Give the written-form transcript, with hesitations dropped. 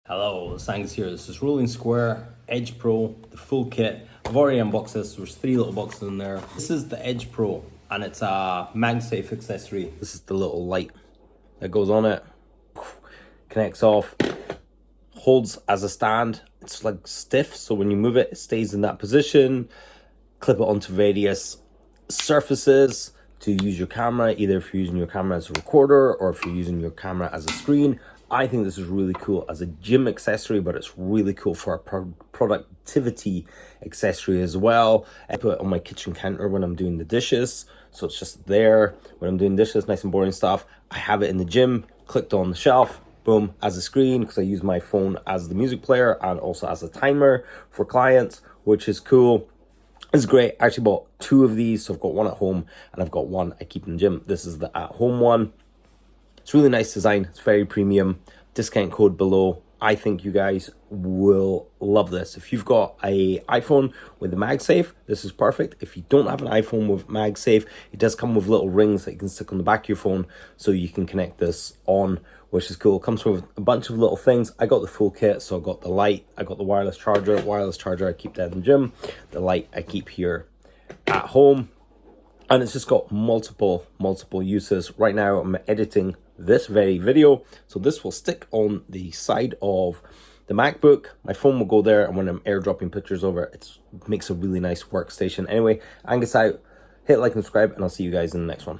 Hello, it's Angus here. This is Rolling Square Edge Pro, the full kit. I've already unboxed this. There's 3 little boxes in there. This is the Edge Pro, and it's a MagSafe accessory. This is the little light that goes on it, connects off, holds as a stand. It's like stiff, so when you move it, it stays in that position. Clip it onto various surfaces to use your camera, either if you're using your camera as a recorder or if you're using your camera as a screen. I think this is really cool as a gym accessory, but it's really cool for a productivity accessory as well. I put it on my kitchen counter when I'm doing the dishes, so it's just there when I'm doing dishes, nice and boring stuff. I have it in the gym, clicked on the shelf, boom, as a screen, because I use my phone as the music player and also as a timer for clients, which is cool. It's great. I actually bought 2 of these, so I've got one at home and I've got one I keep in the gym. This is the at-home one. It's really nice design. It's very premium. Discount code below. I think you guys will love this. If you've got an iPhone with a MagSafe, this is perfect. If you don't have an iPhone with MagSafe, it does come with little rings that you can stick on the back of your phone so you can connect this on, which is cool. It comes with a bunch of little things. I got the full kit, so I got the light, I got the wireless charger. I keep that in the gym. The light I keep here at home. And it's just got multiple uses. Right now I'm editing this very video, so this will stick on the side of the MacBook. My phone will go there, and when I'm airdropping pictures over, it makes a really nice workstation. Anyway, Angus out. Hit like and subscribe, and I'll see you guys in the next one.